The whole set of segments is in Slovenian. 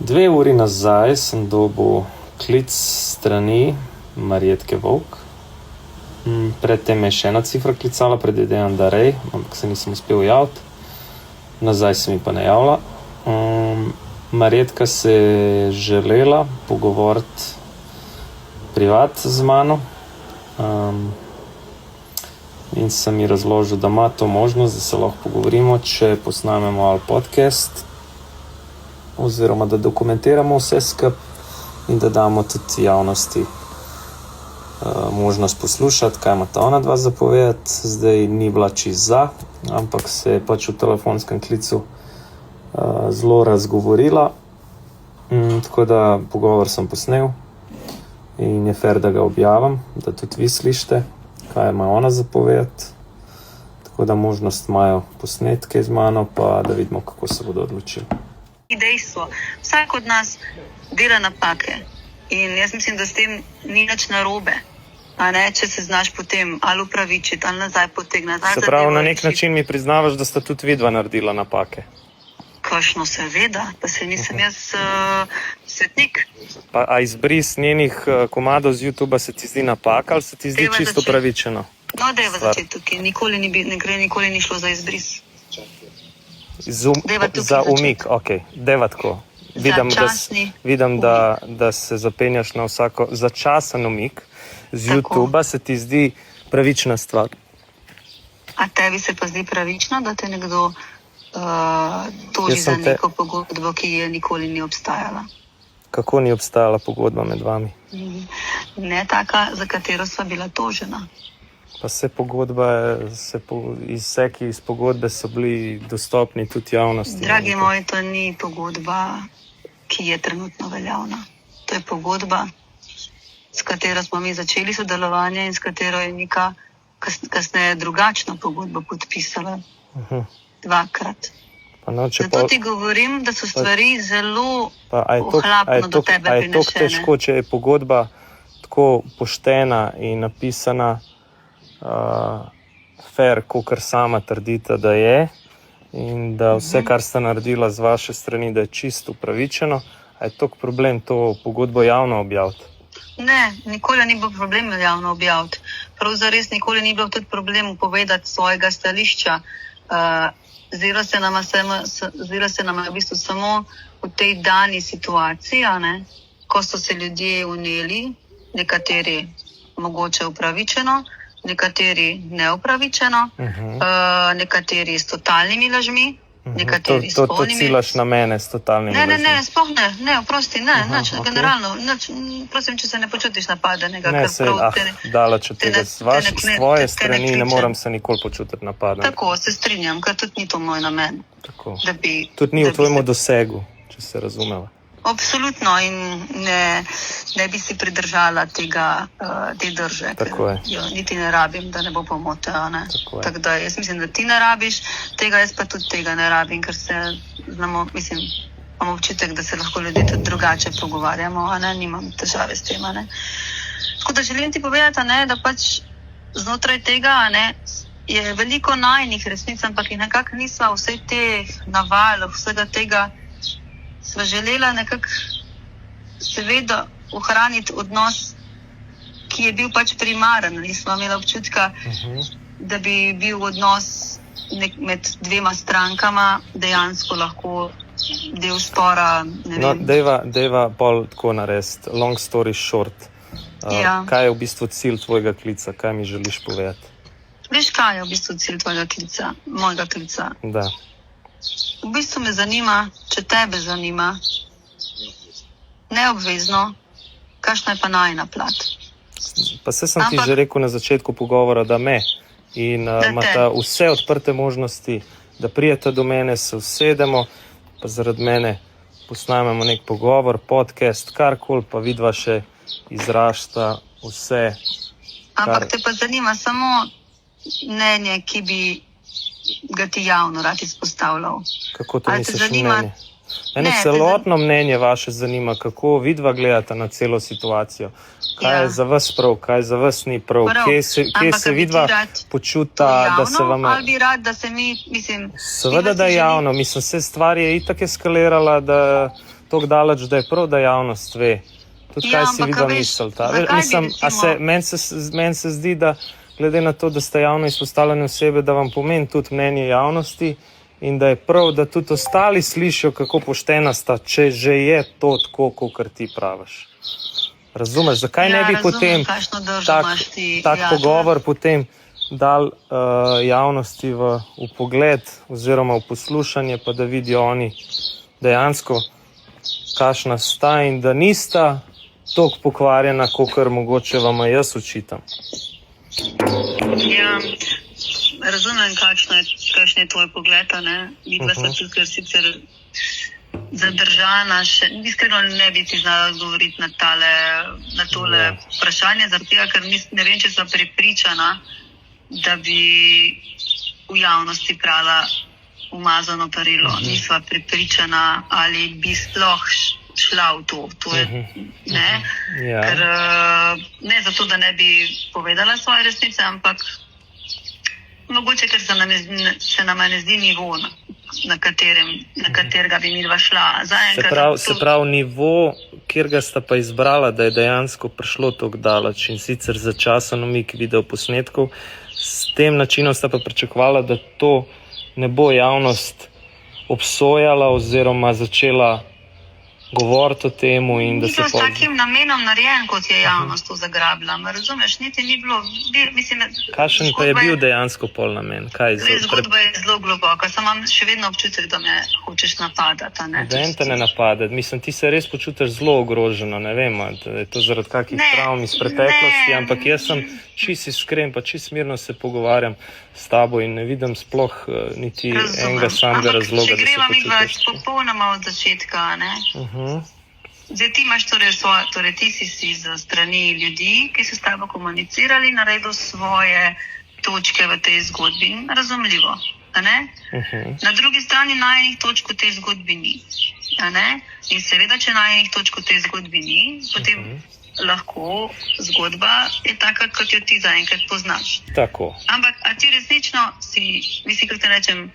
2 uri nazaj sem dobil klic strani Marjetke Vovk. Predtem je še ena cifra klicala, predvidevam, da Rej, ampak se nisem uspel javiti. Nazaj se mi pa ne javila. Marjetka se je želela pogovoriti privat z mano. In sem ji razložil, da ima to možnost, da se lahko pogovorimo, če posnamemo ali podcast, oziroma da dokumentiramo vse skupaj in da damo tudi javnosti možnost poslušati, kaj ima ta ona dva zapovedati. Zdaj ni bila čisto za, ampak se je pač v telefonskem klicu zelo razgovorila. Tako da pogovor sem posnel in je fair, da ga objavim, da tudi vi slišite, kaj ima ona zapovedati. Tako da možnost imajo posnetke z mano, pa da vidimo, kako se bodo odločili. Dejstvo, vsak od nas dela napake in jaz mislim, da s tem ni nič narobe. A ne, če se znaš potem ali upravičiti, ali nazaj potegnati. Se pravi, na nek način mi priznavaš, da sta tudi vidva naredila napake. Kakšno seveda, pa se nisem jaz svetnik. A izbris njenih komadov z YouTuba se ti zdi napaka ali se ti zdi čisto pravičeno? No, dajva začeti tukaj. Nikoli ni šlo za izbris. Za umik, ok. Deva tako. Vidim, da se zapenjaš na vsako začasen umik z YouTuba, se ti zdi pravična stvar. A tebi se pa zdi pravično, da te nekdo toži za neko pogodbo, ki je nikoli ni obstajala? Kako ni obstajala pogodba med vami? Ne taka, za katero sva bila tožena. Pa se pogodba, izseki iz pogodbe so bili dostopni tudi javnosti. Dragi moji, to ni pogodba, ki je trenutno veljavna. To je pogodba, s katero smo mi začeli sodelovanje in s katero je Nika kasneje drugačno pogodbo podpisala. Dvakrat. Zato ti govorim, da so stvari zelo ohlapno do tebe prinešene. A je to težko, če je pogodba tako poštena in napisana fair, kakor sama trdita, da je, in da vse, kar sta naredila z vaše strani, da je čisto upravičeno, a je to problem to pogodbo javno objaviti? Ne, nikoli ni bil problem javno objaviti. Prav zares nikoli ni bil tudi problem povedati svojega stališča. Zdelo se nam v bistvu samo v tej dani situaciji, ko so se ljudje vneli, nekateri mogoče upravičeno, nekateri neupravičeno, nekateri s totalnimi lažmi, nekateri s polnimi. To cilaš na mene s totalnimi lažmi? Ne, sploh ne, oprosti, generalno, prosim, če se ne počutiš napadenega. Daleč od tega, s tvoje strani ne moram se nikoli počutiti napadenega. Tako, se strinjam, ker tudi ni to moj namen. Tudi ni v tvojemu dosegu, če se razumeva. Absolutno, in ne bi si pridržala te drže, ker jo niti ne rabim, da ne bo pomote. Tako da jaz mislim, da ti ne rabiš tega, jaz pa tudi tega ne rabim, ker se znamo, imamo občutek, da se lahko ljudje tudi drugače pogovarjamo, nimam težave s tem. Tako da želim ti povedati, da pač znotraj tega je veliko najnih resnic, ampak in nekako nisva vse te naval, vsega tega, sva želela nekako seveda ohraniti odnos, ki je bil pač primaren. Nisva imela občutka, da bi bil odnos med dvema strankama dejansko lahko del spora. Dejva pol tako narediti, long story short. Kaj je v bistvu cilj tvojega klica? Kaj mi želiš povedati? Veš, kaj je v bistvu cilj tvojega klica, mojega klica? Da. V bistvu me zanima, če tebe zanima, neobvezno, kakšna je pa najina plat. Pa se sem ti že rekel na začetku pogovora, da me in imata vse odprte možnosti, da prijete do mene, se usedemo, pa zaradi mene posnamemo nek pogovor, podcast, karkoli, pa vidva še izrašta vse. Ampak te pa zanima samo mnenje, ki bi ga ti javno rad izpostavljal. Kako to misliš mnenje? Mene celotno mnenje vaše zanima, kako vidva gledata na celo situacijo. Kaj je za vas prav, kaj za vas ni prav, kje se vidva počuta, da se vam... Ali bi rad, da se mi, Seveda, da je javno. Vse stvar je itak eskalirala, da tako daleč, da je prav, da javnost ve. Tudi kaj si videl misliti. Meni se zdi, da glede na to, da ste javno izpostavljene osebe, da vam pomeni tudi mnenje javnosti in da je prav, da tudi ostali slišijo, kako poštena sta, če že je to tako, kot ti praviš. Razumeš, zakaj ne bi potem tak pogovor potem dal javnosti v pogled oziroma v poslušanje, pa da vidijo oni dejansko, kakšna sta in da nista toliko pokvarjena, kakor mogoče vam jaz očitam. Ja, razumem, kakšen je tvoj pogled, ne? Videla sta tudi sicer zadržana, še iskreno ne bi ti znala odgovoriti na tole vprašanje, zaradi tega, ker ne vem, če sem prepričana, da bi v javnosti prala umazano perilo. Nisva prepričana, ali bi sploh šla v to. To je, ne? Ker ne zato, da ne bi povedala svoje resnice, ampak mogoče, ker se nam ne zdi nivo, na katerega bi midva šla. Se pravi, nivo, kjer ga sta pa izbrala, da je dejansko prišlo toliko daleč in sicer za časen umik videoposnetkov, s tem načinom sta pa pričakovala, da to ne bo javnost obsojala oziroma začela govoriti o temu in da se s takim namenom narejen, kot je javnost to zagrabila. Razumeš, niti ni bilo... Kakšen pa je bil dejansko pol namen? Zgodba je zelo globoka, samo imam še vedno občutek, da me hočeš napadati. Noben te ne napadati. Mislim, ti se res počutiš zelo ogroženo, ne vem, da je to zaradi kakih travm iz preteklosti, ampak jaz sem čisto iskren, pa čisto mirno se pogovarjam s tabo in ne vidim sploh niti enega samega razloga, da se počutiš. Če greva mi popolnoma od začetka, ne? Zdaj ti imaš torej ti si z strani ljudi, ki so s tabo komunicirali, naredil svoje točke v tej zgodbi. Razumljivo, ne? Na drugi strani najenih točk v tej zgodbi ni. In seveda, če najenih točk v tej zgodbi ni, potem lahko zgodba je taka, kot jo ti zaenkrat poznaš. Tako. Ampak, a ti resnično mislim, kot te rečem,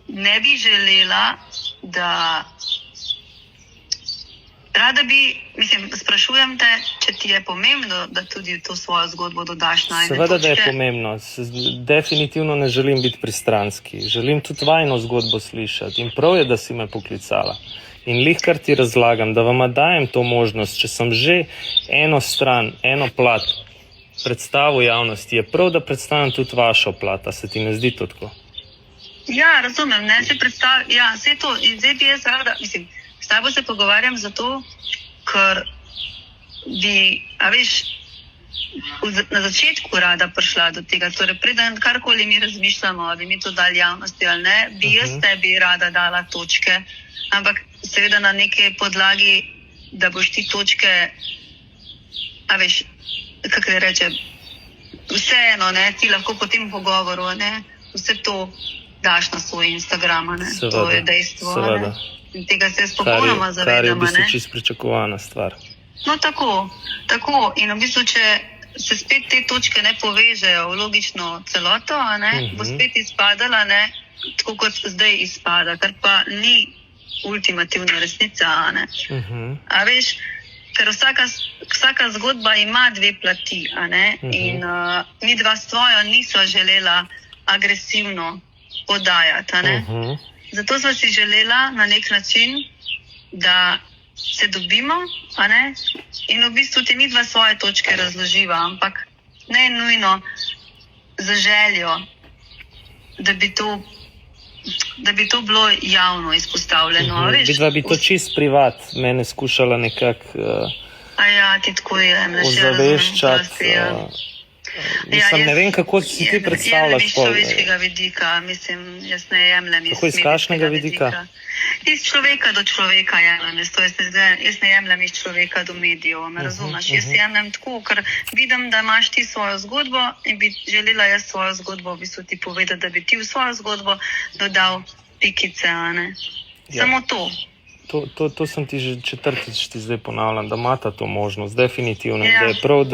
ne bi želela, da rada bi, sprašujem te, če ti je pomembno, da tudi to svojo zgodbo dodaš na ene točke. Seveda, da je pomembno. Definitivno ne želim biti pristranski. Želim tudi vajno zgodbo slišati. In prav je, da si me poklicala. In lihkar ti razlagam, da vama dajem to možnost, če sem že eno stran, eno plat predstavil javnosti, je prav, da predstavim tudi vašo plat. A se ti ne zdi to tako? Ja, razumem, ne se predstavim. Ja, vse to. In zdaj bi jaz rada, s tabo se pogovarjam zato, ker bi, na začetku rada prišla do tega, torej preden karkoli mi razmišljamo, ali mi to dali javnosti ali ne, bi jaz tebi rada dala točke, ampak seveda na neke podlagi, da boš ti točke, kako ne reče, vseeno, ne, ti lahko po tem pogovoru, ne, vse to daš na svoj Instagram, ne, to je dejstvo, seveda. Ne. In tega se popolnoma zavedamo. Kar je v bistvu čisto pričakovana stvar. No, tako. In v bistvu, če se spet te točke ne povežejo v logično celoto, bo spet izpadala, tako kot zdaj izpada, kar pa ni ultimativna resnica. A veš, ker vsaka zgodba ima dve plati, in midva svojo niso želela agresivno podajati, Zato sva si želela na nek način, da se dobimo, in v bistvu ti midva svoje točke razloživa, ampak ne nujno za željo, da bi to bilo javno izpostavljeno. Vidva bi to čist privat mene skušala nekako ti tako jemlješ, ozaveščati. Ne vem, kako si ti predstavljaš. Iz človeškega vidika, jaz ne jemljem iz kako iz kakšnega vidika? Iz človeka do človeka jemljem, jaz ne jemljem iz človeka do medijev, me razumeš? Jaz jemljem tako, ker vidim, da imaš ti svojo zgodbo in bi želela jaz svojo zgodbo v bistvu ti povedati, da bi ti v svojo zgodbo dodal pikice, Samo to. To sem ti že četrtič ti zdaj ponavljam, da imata to možnost, definitivno. Da je prav,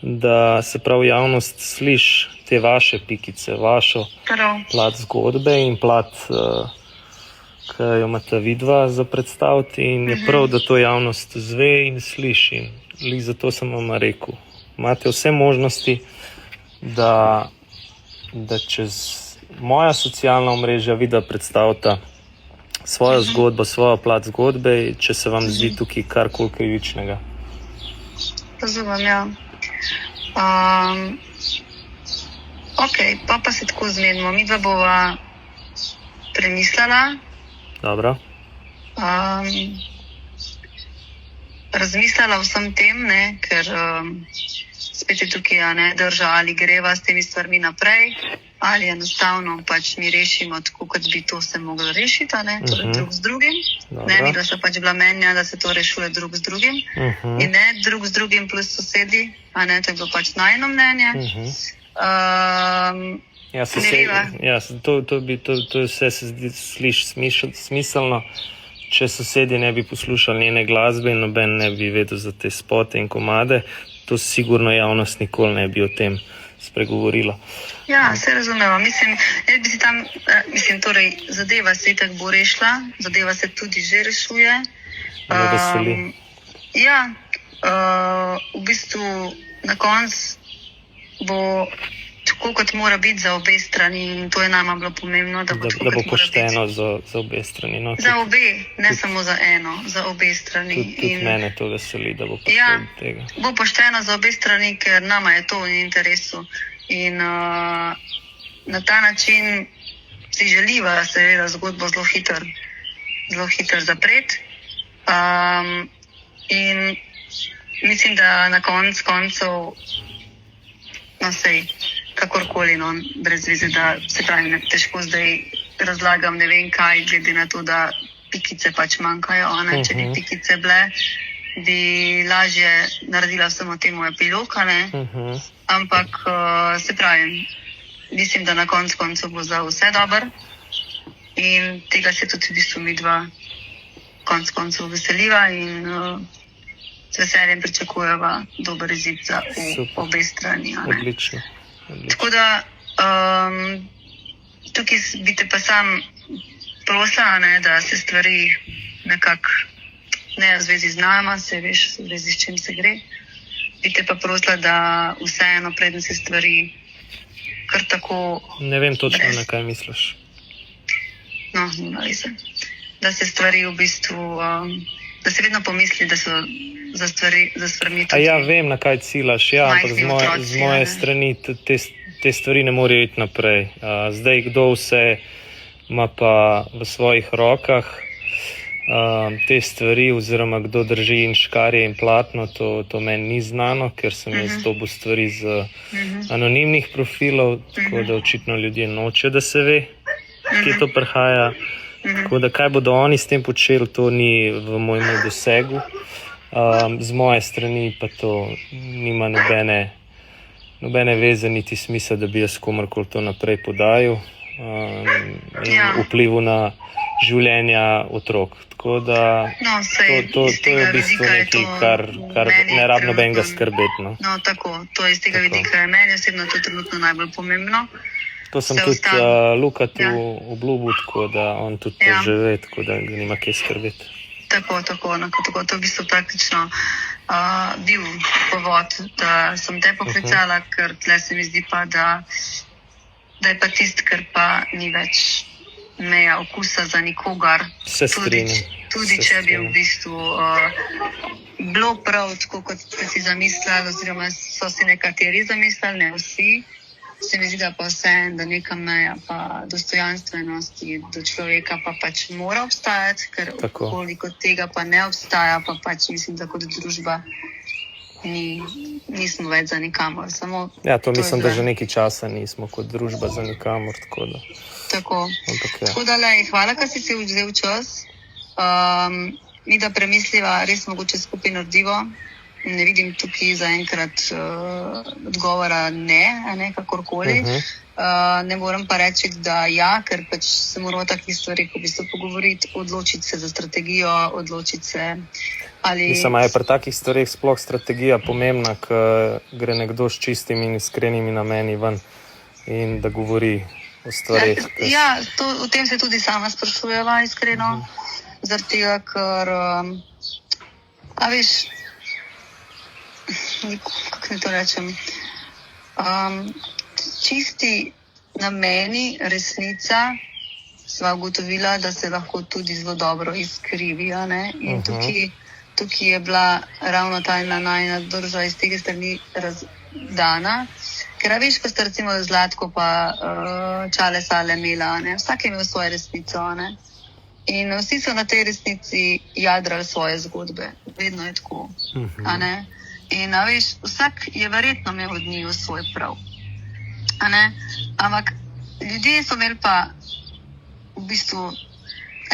da se prav javnost sliši te vaše pikice, vašo plat zgodbe in plat ki jo imate vidva za predstaviti in je prav, da to javnost zve in sliši. In zato sem vam rekel, imate vse možnosti, da čez moja socialna omrežja vidva predstavita svojo zgodbo, svojo plat zgodbe, če se vam zdi tukaj karkoli krivičnega. Razumem, ja. Ok, pa se tako zmenimo. Midva bova premislila. Dobro. Razmislila o vsem tem, ne, ker spet je tukaj drža, ali greva s temi stvarmi naprej, ali enostavno pač mi rešimo tako, kot bi to se moglo rešiti, torej drug z drugim. Ne, mi da so pač bila mnenja, da se to rešuje drug z drugim. In ne drug z drugim plus sosedi, to je bilo pač najno mnenje. To vse se zdi smiselno, če sosedi ne bi poslušali njene glasbe in noben ne bi vedel za te spote in komade, to sigurno javnost nikoli ne bi o tem spregovorila. Ja, se razumemo. Torej, zadeva se itak bo rešila, zadeva se tudi že rešuje. Me veseli. Ja, v bistvu na koncu bo tako, kot mora biti za obe strani in to je nama bilo pomembno, da bo tako, da bo pošteno za obe strani. No, za obe, ne samo za eno, za obe strani. Tudi mene to veseli, da bo pošteno tega. Bo pošteno za obe strani, ker nama je to v interesu. In na ta način si želiva seveda zgodbo zelo hitro zapreti. In mislim, da na koncev kakorkoli, brez veze, da se pravi, težko zdaj razlagam ne vem kaj, glede na to, da pikice pač manjkajo. Če bi pikice bile, bi lažje naredila vsemu temu epilog, ampak se pravi, mislim, da na koncu bo za vse dober in tega se tudi v bistvu midva koncu veseliva in z veseljem pričakujeva dober izid za obe strani. Odlično. Tako da tukaj bi te pa sam prosila, da se stvari nekako ne v zvezi z nama, se veš, v zvezi s čim se gre, bi te pa prosila, da vseeno preden se stvari kar tako... Ne vem točno, na kaj misliš. No, nima veze. Da se stvari v bistvu, da se vedno pomisli, da so za stvarmi tudi... Ja, vem, na kaj ciljaš, ampak z moje strani te stvari ne morejo iti naprej. Zdaj, kdo vse ima pa v svojih rokah te stvari, oziroma kdo drži in škarje in platno, to meni ni znano, ker sem jaz dobil stvari z anonimnih profilov, tako da očitno ljudje nočejo, da se ve, kje to prihaja. Tako da kaj bodo oni s tem počeli, to ni v mojemu dosegu. Z moje strani pa to nima nobene veze niti smisla, da bi jaz komorkoli to naprej podajal in vplivu na življenja otrok. Tako da to je v bistvu nekaj, kar ne rabi nobenega skrbeti. No, tako, to je iz tega vidika. Meni osebno to trenutno najbolj pomembno. To sem tudi Luka tu obljubil, tako da on tudi to že ve, tako da nima kaj skrbeti. Tako, to je v bistvu praktično bil povod, da sem te poklicala, ker tle se mi zdi pa, da je pa tist, ker pa ni več meja okusa za nikogar. Se strinjam. Tudi če bi v bistvu bilo prav tako, kot ste si zamislili, oziroma so si nekateri zamislili, ne vsi. Se mi zdi, da pa vseeno, da neka meja pa dostojanstvenosti do človeka pa pač mora obstajati, ker koliko tega pa ne obstaja, pa pač mislim, da kot družba nismo več za nikamor. To mislim, da že nekaj časa nismo kot družba za nikamor. Tako da, hvala, ker si vzel čas. Mi da premisliva, res mogoče skupaj naredivo. Ne vidim tukaj zaenkrat odgovora ne, kakorkoli. Ne moram pa reči, da ker pač se moramo takih stvari, ko bi se pogovoriti, odločiti se za strategijo, odločiti se ali... Mislim, je pri takih stvarih sploh strategija pomembna, ko gre nekdo s čistimi in iskrenimi nameni ven in da govori v stvarih. Ja, o tem se tudi sama sprašujeva, iskreno. Zaradi tega, ker, a veš, kako ne to rečem, čisti nameni, resnica, sva ugotovila, da se lahko tudi zelo dobro izkrivi, a ne? In tukaj je bila ravno ta najina drža iz tega strani razdana. Ker veš, ko sta recimo Zlatko pa Čale Sale imela, ne? Vsak je imel svojo resnico, ne? In vsi so na tej resnici jadrali svoje zgodbe. Vedno je tako, a ne? In veš, vsak je verjetno imel od njih svoj prav, a ne? Ampak ljudje so imeli pa v bistvu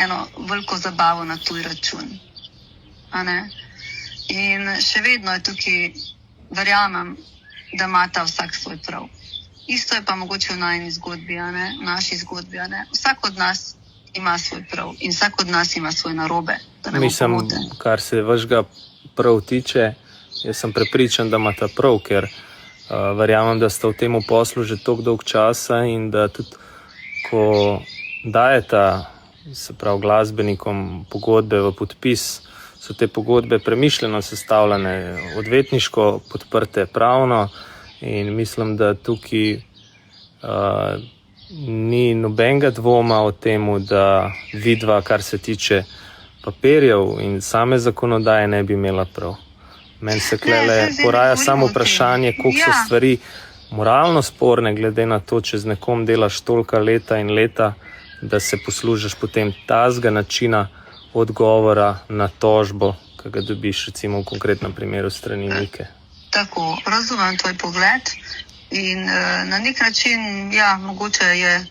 eno veliko zabavo na tuj račun, a ne? In še vedno je tukaj, verjamem, da ima ta vsak svoj prav. Isto je pa mogoče v najni zgodbi, a ne? V naši zgodbi, a ne? Vsak od nas ima svoj prav in vsak od nas ima svoj narobe. Mislim, kar se vašega prav tiče, jaz sem prepričan, da imata prav, ker verjamem, da sta v tem poslu že toliko dolg časa in da tudi, ko dajeta, se pravi, glasbenikom pogodbe v podpis, so te pogodbe premišljeno sestavljene, odvetniško podprte pravno in mislim, da tukaj ni nobenega dvoma o temu, da vidva, kar se tiče papirjev in same zakonodaje, ne bi imela prav. Meni se klele poraja samo vprašanje, koliko so stvari moralno sporne, glede na to, če z nekom delaš tolika leta in leta, da se poslužiš potem tazga načina odgovora na tožbo, ki ga dobiš recimo v konkretnem primeru strani Nike. Tako, razumem tvoj pogled in na nek način, ja, mogoče je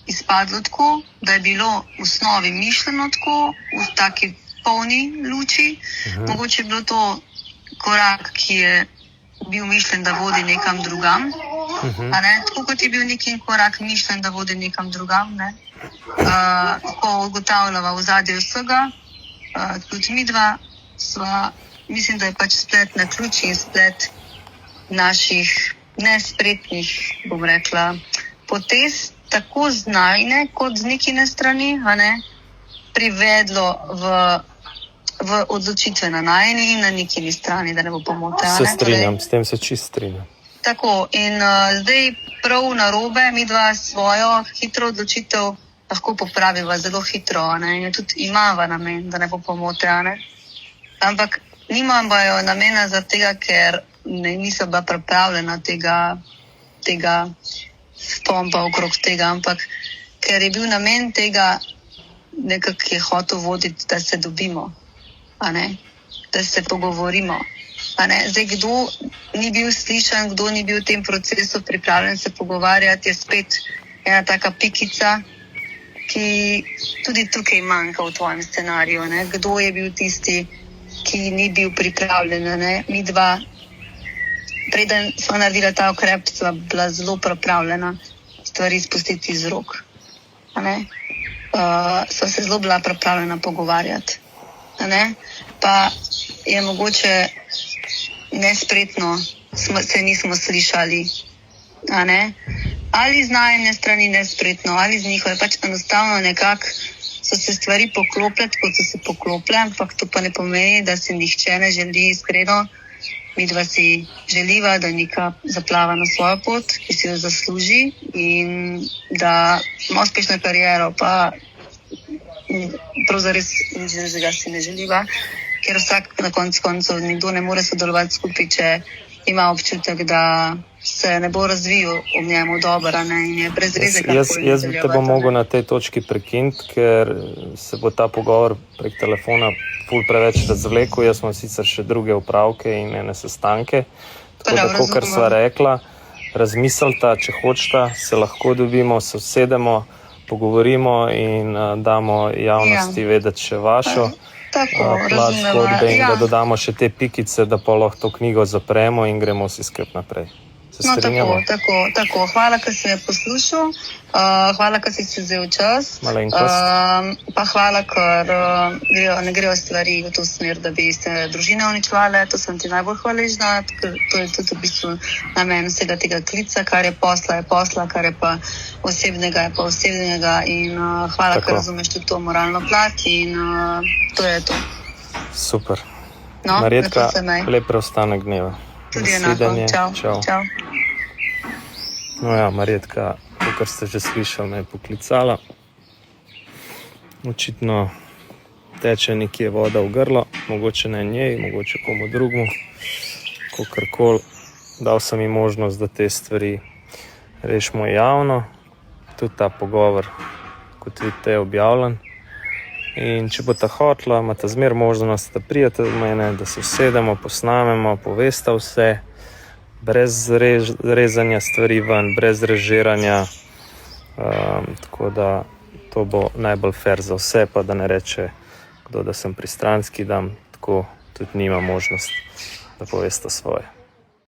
izpadlo tako, da je bilo v osnovi mišljeno tako, v taki polni luči. Mogoče je bilo to korak, ki je bil mišljen, da vodi nekam drugam. A ne? Tako kot je bil neki korak mišljen, da vodi nekam drugam. Ne? Ko ugotavljava ozadje vsega, tudi midva sva, mislim, da je pač splet na ključi in splet naših nespretnih, bom rekla, potez, tako z najne kot z nekine strani, a ne, privedlo v odločitve na najni in na nekini strani, da ne bo pomote. Se strinjam, s tem se čist strinjam. Tako, in zdaj prav narobe, midva svojo hitro odločitev lahko popraviva zelo hitro, ne, in tudi imava namen, da ne bo pomote, ne. Ampak nimajo namena za tega, ker niso bila pripravljena tega pompa okrog tega, ampak ker je bil namen tega, nekako je hotel voditi, da se dobimo, a ne, da se pogovorimo. A ne. Zdaj, kdo ni bil slišan, kdo ni bil v tem procesu pripravljen se pogovarjati, je spet ena taka pikica, ki tudi tukaj manjka v tvojem scenariju. Ne. Kdo je bil tisti, ki ni bil pripravljen? Ne. Mi dva, preden smo naredila ta ukrep, sva bila zelo pripravljena stvari spustiti iz rok. Sva se zelo bila pripravljena pogovarjati. Pa je mogoče nespretno se nismo slišali. Ali z najne strani nespretno, ali z njihove, pač enostavno nekako so se stvari poklopile, kot so se poklopile, ampak to pa ne pomeni, da si nihče ne želi iskreno. Midva si želiva, da Nika zaplava na svojo pot, ki si jo zasluži in da ima uspešno kariero, pa prav zares si ne želiva, ker vsak na koncu nekdo ne more sodelovati skupaj, če ima občutek, da se ne bo razvijal v njemu dobro, in je brez veze. Jaz te bom mogel na tej točki prekiniti, ker se bo ta pogovor prek telefona ful preveč razvlekel. Jaz imam sicer še druge opravke in ene sestanke. Tako da, kakor sva rekla, razmislita, če hočeta, se lahko dobimo, se usedemo, pogovorimo in damo javnosti vedeti še vašo plat zgodbe in da dodamo še te pikice, da pa lahko to knjigo zapremo in gremo vsi skupaj naprej. Se strinjamo? Tako. Hvala, ker si me poslušal, hvala, ker si vzel čas. Pa hvala, ker ne grejo stvari v to smer, da bi se družine uničevale. To sem ti najbolj hvaležna, ker to je tudi v bistvu namen vsega tega klica, kar je posla, kar je pa osebnega, je pa osebnega. In hvala, ker razumeš tudi to moralno plat in to je to. Super. Marjetka, lep preostanek dneva. Tudi enako. Čau. No ja, Marjetka, kar ste že slišali, me je poklicala. Očitno teče nekje voda v grlo, mogoče ne njej, mogoče komu drugmu, kakorkoli. Dal sem ji možnost, da te stvari rešimo javno. Tudi ta pogovor, kot vidite, je objavljen. In če bo ta hotla, imate zmer možnost, da prijete do mene, da se usedemo, posnamemo, povesta vse, brez rezanja stvari ven, brez režiranja. Tako da to bo najbolj fair za vse, pa da ne reče kdo, da sem pristranski, dam tako tudi nima možnost, da povesta svoje.